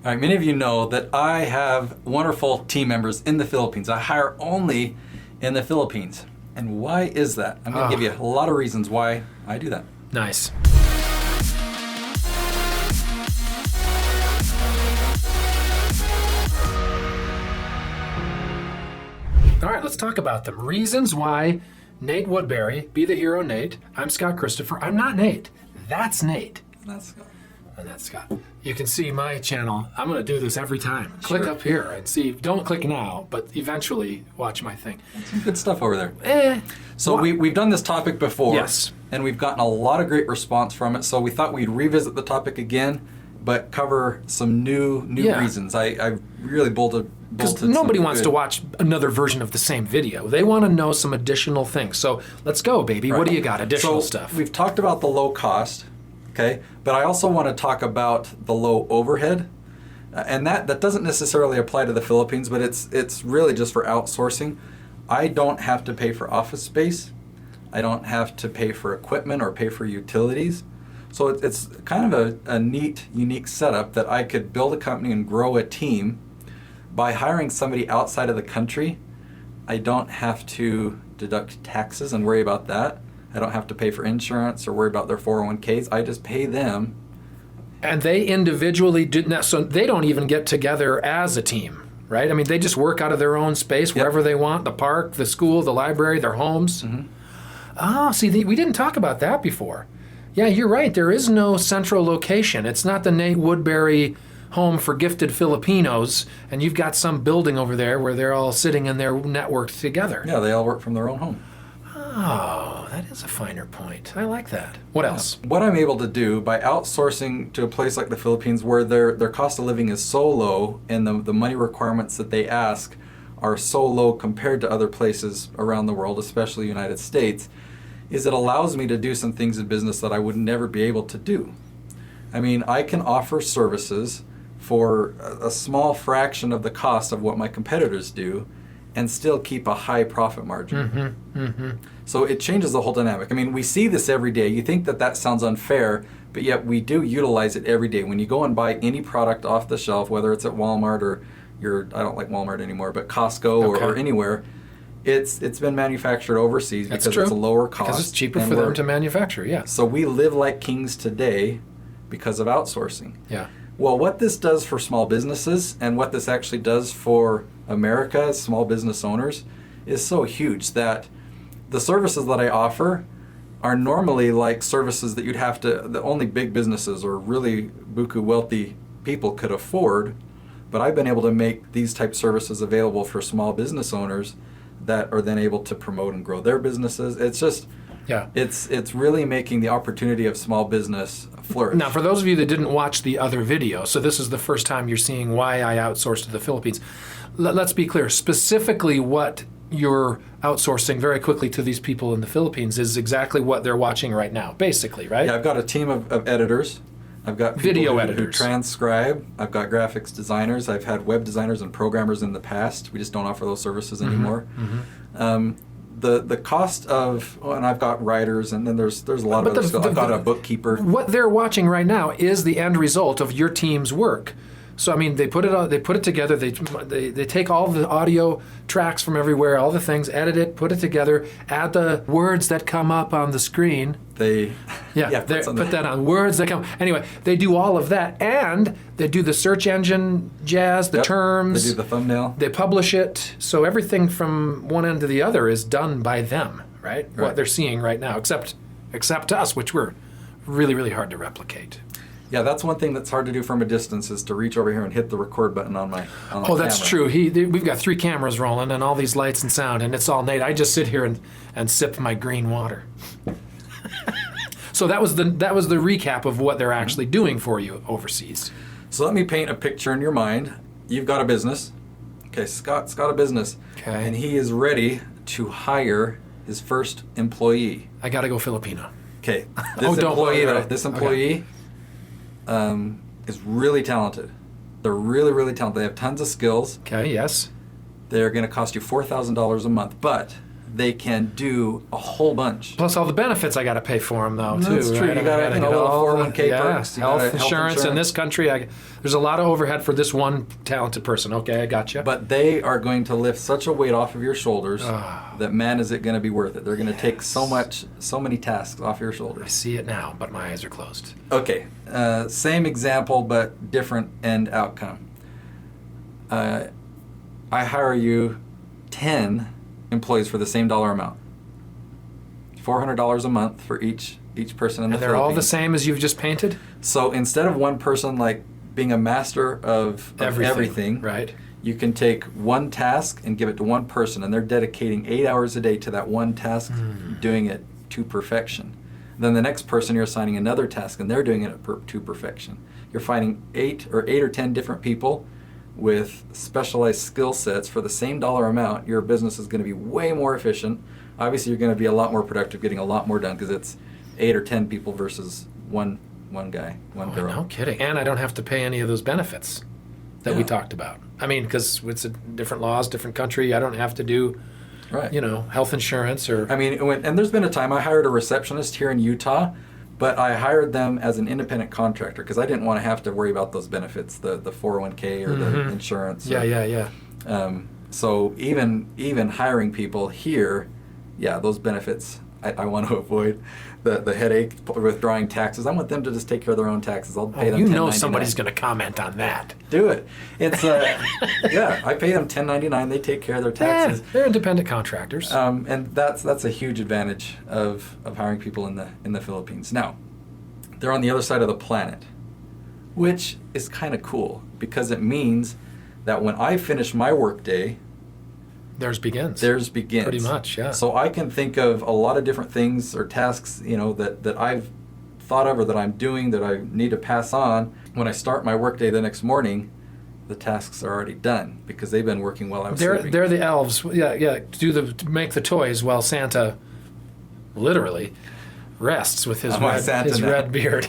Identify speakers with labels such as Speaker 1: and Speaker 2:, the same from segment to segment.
Speaker 1: All right, many of you know that I have wonderful team members in the Philippines. I hire only in the Philippines. And why is that? I'm going to give you a lot of reasons why I do that.
Speaker 2: Nice. All right, let's talk about them. Reasons why Nate Woodbury, be the hero Nate. I'm Scott Christopher. I'm not Nate. That's Nate.
Speaker 1: That's Scott.
Speaker 2: And that's Scott. You can see my channel. I'm going to do this every time. Click up here and see. Don't click now, but eventually watch my thing.
Speaker 1: Some good stuff over there. So we've done this topic before.
Speaker 2: Yes.
Speaker 1: And we've gotten a lot of great response from it. So we thought we'd revisit the topic again, but cover some new reasons. I really bolted
Speaker 2: because nobody wants to watch another version of the same video. They want to know some additional things. So let's go, baby. Right. What do you got? Additional stuff.
Speaker 1: We've talked about the low cost, okay? But I also want to talk about the low overhead. And that doesn't necessarily apply to the Philippines, but it's really just for outsourcing. I don't have to pay for office space. I don't have to pay for equipment or pay for utilities. So it's kind of a neat, unique setup that I could build a company and grow a team by hiring somebody outside of the country. I don't have to deduct taxes and worry about that. I don't have to pay for insurance or worry about their 401ks. I just pay them.
Speaker 2: And they individually do that, so they don't even get together as a team, right? I mean, they just work out of their own space wherever they want, the park, the school, the library, their homes. Mm-hmm. Oh, see, we didn't talk about that before. Yeah, you're right. There is no central location. It's not the Nate Woodbury home for gifted Filipinos, and you've got some building over there where they're all sitting in their network together.
Speaker 1: Yeah, they all work from their own home.
Speaker 2: Oh, that is a finer point. I like that. What else?
Speaker 1: What I'm able to do by outsourcing to a place like the Philippines where their cost of living is so low and the money requirements that they ask are so low compared to other places around the world, especially the United States, is it allows me to do some things in business that I would never be able to do. I mean, I can offer services for a small fraction of the cost of what my competitors do and still keep a high profit margin.
Speaker 2: Mm-hmm, mm-hmm.
Speaker 1: So it changes the whole dynamic. I mean, we see this every day. You think that sounds unfair, but yet we do utilize it every day. When you go and buy any product off the shelf, whether it's at Walmart or I don't like Walmart anymore, but Costco or anywhere, it's been manufactured overseas because it's a lower cost.
Speaker 2: Because it's cheaper for them to manufacture, yeah.
Speaker 1: So we live like kings today because of outsourcing.
Speaker 2: Yeah.
Speaker 1: Well, what this does for small businesses and what this actually does for America, small business owners, is so huge that the services that I offer are normally like services that that only big businesses or really buku wealthy people could afford. But I've been able to make these type services available for small business owners that are then able to promote and grow their businesses. It's just, it's really making the opportunity of small business flourish.
Speaker 2: Now, for those of you that didn't watch the other video, so this is the first time you're seeing why I outsource to the Philippines. Let's be clear. Specifically what you're outsourcing very quickly to these people in the Philippines is exactly what they're watching right now, basically, right?
Speaker 1: Yeah, I've got a team of editors. I've got
Speaker 2: video
Speaker 1: editors who transcribe. I've got graphics designers. I've had web designers and programmers in the past. We just don't offer those services anymore. Mm-hmm. The cost of, and I've got writers, and then there's a lot of other stuff. I've got a bookkeeper.
Speaker 2: What they're watching right now is the end result of your team's work. So I mean, they put it together. They take all the audio tracks from everywhere, all the things, edit it, put it together, add the words that come up on the screen. Put that on words that come. Anyway, they do all of that, and they do the search engine jazz, the terms.
Speaker 1: They do the thumbnail.
Speaker 2: They publish it. So everything from one end to the other is done by them, right? What they're seeing right now, except us, which we're really, really hard to replicate.
Speaker 1: Yeah, that's one thing that's hard to do from a distance is to reach over here and hit the record button on my camera.
Speaker 2: That's true. We've got 3 cameras rolling and all these lights and sound, and it's all Nate. I just sit here and sip my green water. So that was the recap of what they're actually doing for you overseas.
Speaker 1: So let me paint a picture in your mind. You've got a business. Okay, Scott's got a business.
Speaker 2: Okay.
Speaker 1: And he is ready to hire his first employee.
Speaker 2: I got to go Filipino.
Speaker 1: Okay. This employee is really talented. They're really, really talented. They have tons of skills.
Speaker 2: Okay, yes.
Speaker 1: They're going to cost you $4,000 a month, but they can do a whole bunch.
Speaker 2: Plus all the benefits I got to pay for them, though, too.
Speaker 1: That's true.
Speaker 2: Right?
Speaker 1: You got to,
Speaker 2: get
Speaker 1: little
Speaker 2: all
Speaker 1: 401k perks. You
Speaker 2: health
Speaker 1: gotta-
Speaker 2: insurance in this country. There's a lot of overhead for this one talented person. Okay, I got you.
Speaker 1: But they are going to lift such a weight off of your shoulders that, man, is it going to be worth it. They're going to take so many tasks off your
Speaker 2: I
Speaker 1: shoulders.
Speaker 2: see it now, but my eyes are closed.
Speaker 1: Okay, same example, but different end outcome. I hire you 10 employees for the same dollar amount. $400 a month for each person in the
Speaker 2: And they're all the
Speaker 1: Philippines.
Speaker 2: same as you've just painted?
Speaker 1: So instead of one person like being a master of everything,
Speaker 2: right?
Speaker 1: you can take one task and give it to one person, and they're dedicating 8 hours a day to that one task, doing it to perfection. Then the next person, you're assigning another task, and they're doing it to perfection. You're finding 8 or 10 different people with specialized skill sets for the same dollar amount. Your business is going to be way more efficient. Obviously, you're going to be a lot more productive, getting a lot more done, because it's 8 or 10 people versus one guy, one girl.
Speaker 2: No kidding. And I don't have to pay any of those benefits that we talked about. I mean, because it's different laws, different country. I don't have to do,
Speaker 1: Right.
Speaker 2: health insurance or...
Speaker 1: I mean, and there's been a time I hired a receptionist here in Utah, but I hired them as an independent contractor because I didn't want to have to worry about those benefits, the 401k or the insurance.
Speaker 2: Yeah.
Speaker 1: So even hiring people here, those benefits I want to avoid. The headache with drawing taxes. I want them to just take care of their own taxes. I'll pay them $10.99.
Speaker 2: Somebody's going to comment on that.
Speaker 1: Do it. It's I pay them $10.99. They take care of their taxes.
Speaker 2: They're independent contractors.
Speaker 1: And that's a huge advantage of hiring people in the Philippines. Now, they're on the other side of the planet, which is kind of cool because it means that when I finish my workday,
Speaker 2: Theirs begins.
Speaker 1: Pretty
Speaker 2: much, yeah.
Speaker 1: So I can think of a lot of different things or tasks, that I've thought of or that I'm doing that I need to pass on. When I start my workday the next morning, the tasks are already done because they've been working while I was sleeping.
Speaker 2: They're the elves. Yeah. To make the toys while Santa, literally, rests with his red beard.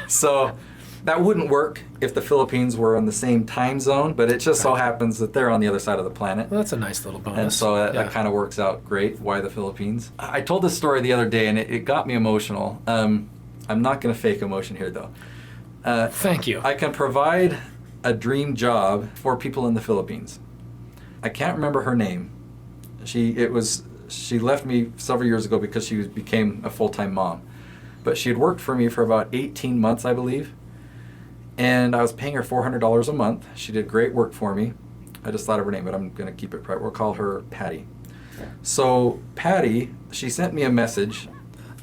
Speaker 1: So that wouldn't work if the Philippines were in the same time zone, but it just so happens that they're on the other side of the planet.
Speaker 2: Well, that's a nice little bonus.
Speaker 1: And so that kind of works out great. Why the Philippines? I told this story the other day, and it got me emotional. I'm not going to fake emotion here, though.
Speaker 2: Thank you.
Speaker 1: I can provide a dream job for people in the Philippines. I can't remember her name. She left me several years ago because she became a full-time mom. But she had worked for me for about 18 months, I believe. And I was paying her $400 a month. She did great work for me. I just thought of her name, but I'm going to keep it private. We'll call her Patty. So Patty, she sent me a message.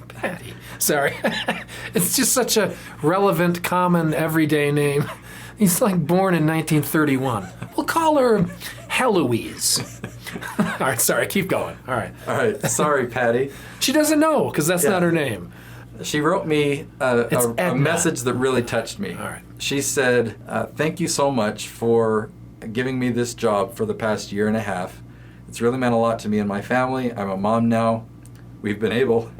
Speaker 2: Patty. Sorry. It's just such a relevant, common, everyday name. He's like born in 1931. We'll call her Heloise. All right, sorry, keep going. All right.
Speaker 1: Sorry, Patty.
Speaker 2: She doesn't know because that's not her name.
Speaker 1: She wrote me a message that really touched me.
Speaker 2: All right.
Speaker 1: She said, thank you so much for giving me this job for the past year and a half. It's really meant a lot to me and my family. I'm a mom now. We've been able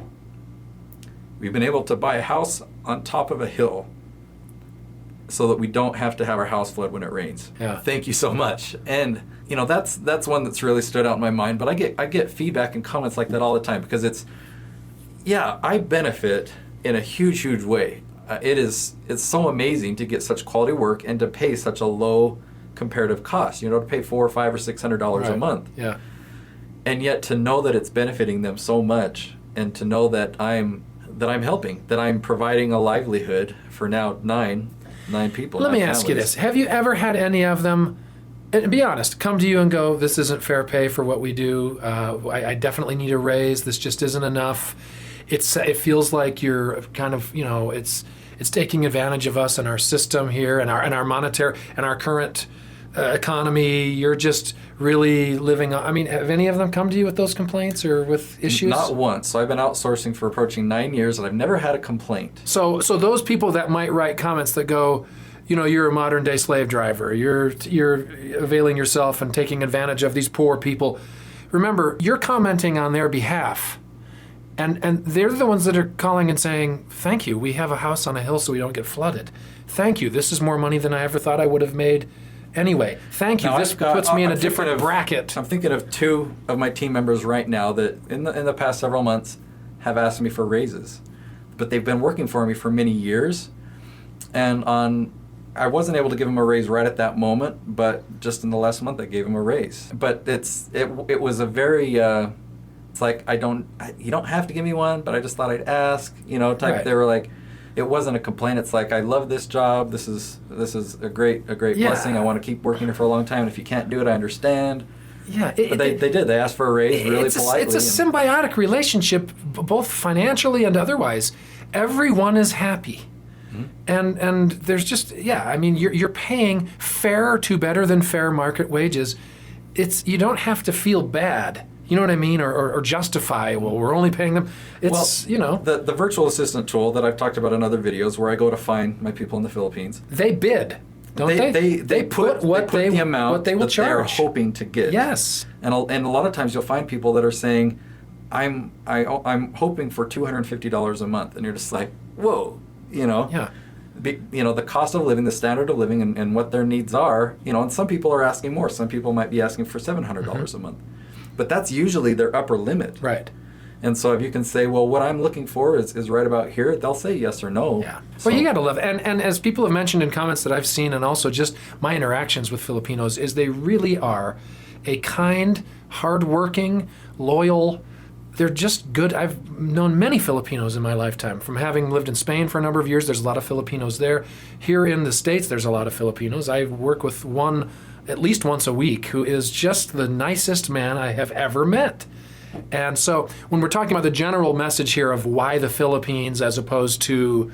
Speaker 1: to buy a house on top of a hill so that we don't have to have our house flood when it rains.
Speaker 2: Yeah.
Speaker 1: Thank you so much. And that's one that's really stood out in my mind. But I get feedback and comments like that all the time because I benefit in a huge, huge way. It's so amazing to get such quality work and to pay such a low comparative cost. To pay $400 or $500 or $600 a month.
Speaker 2: Yeah. And
Speaker 1: yet to know that it's benefiting them so much, and to know that I'm helping, that I'm providing a livelihood for now nine people.
Speaker 2: Let me ask you this: have you ever had any of them? And be honest, come to you and go, "This isn't fair pay for what we do. I definitely need a raise. This just isn't enough." It feels like you're kind of, it's taking advantage of us and our system here and our monetary and our current economy. You're just really living on. I mean, have any of them come to you with those complaints or with issues?
Speaker 1: Not once. So I've been outsourcing for approaching 9 years, and I've never had a complaint.
Speaker 2: So those people that might write comments that go, you're a modern day slave driver. You're availing yourself and taking advantage of these poor people. Remember, you're commenting on their behalf. And they're the ones that are calling and saying, thank you, we have a house on a hill so we don't get flooded. Thank you, this is more money than I ever thought I would have made Anyway, thank you.
Speaker 1: Now,
Speaker 2: This
Speaker 1: I've got-
Speaker 2: puts me in a
Speaker 1: I'm thinking
Speaker 2: different
Speaker 1: of-
Speaker 2: bracket.
Speaker 1: I'm thinking of 2 of my team members right now that in the past several months have asked me for raises, but they've been working for me for many years, and I wasn't able to give them a raise right at that moment, but just in the last month I gave them a raise. But it was a very it's like you don't have to give me one, but I just thought I'd ask, type.
Speaker 2: Right.
Speaker 1: They were like, it wasn't a complaint. It's like, I love this job. This is a great
Speaker 2: Yeah.
Speaker 1: blessing. I want to keep working here for a long time. And if you can't do it, I understand.
Speaker 2: Yeah,
Speaker 1: But they did. They asked for a raise really politely.
Speaker 2: It's a symbiotic relationship, both financially and otherwise. Everyone is happy. And there's just, I mean, you're paying fair to better than fair market wages. You don't have to feel bad, you know what I mean, or justify, well, we're only paying them. It's,
Speaker 1: The virtual assistant tool that I've talked about in other videos, where I go to find my people in the Philippines.
Speaker 2: they bid, don't they?
Speaker 1: They put the amount
Speaker 2: what they will
Speaker 1: that
Speaker 2: charge.
Speaker 1: they are hoping to get.
Speaker 2: Yes.
Speaker 1: And a lot of times you'll find people that are saying, I'm hoping for $250 a month, and you're just like, whoa,
Speaker 2: Yeah.
Speaker 1: The cost of living, the standard of living, and what their needs are, and some people are asking more. Some people might be asking for $700 a month, but that's usually their upper limit.
Speaker 2: Right.
Speaker 1: And so if you can say, well, what I'm looking for is right about here, they'll say yes or no.
Speaker 2: Yeah.
Speaker 1: So,
Speaker 2: Well, you got to love it. And as people have mentioned in comments that I've seen, and also just my interactions with Filipinos, is they really are a kind, hardworking, loyal. They're just good. I've known many Filipinos in my lifetime. From having lived in Spain for a number of years, there's a lot of Filipinos there. Here in the States, there's a lot of Filipinos. I work with one at least once a week who is just the nicest man I have ever met. And so when we're talking about the general message here of why the Philippines as opposed to,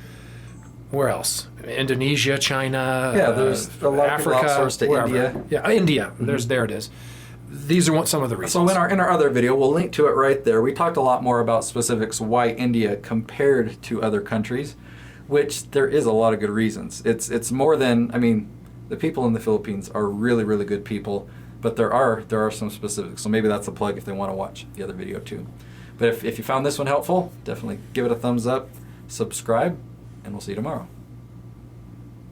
Speaker 2: where else? Indonesia, China,
Speaker 1: Yeah, there's a lot of people
Speaker 2: Africa,
Speaker 1: outsource to
Speaker 2: wherever.
Speaker 1: India.
Speaker 2: Yeah, India. There it is. These are some of the reasons.
Speaker 1: So in our other video, we'll link to it right there. We talked a lot more about specifics why India compared to other countries, which there is a lot of good reasons. It's more than, the people in the Philippines are really, really good people, but there are some specifics. So maybe that's a plug if they want to watch the other video too. But if you found this one helpful, definitely give it a thumbs up, subscribe, and we'll see you tomorrow.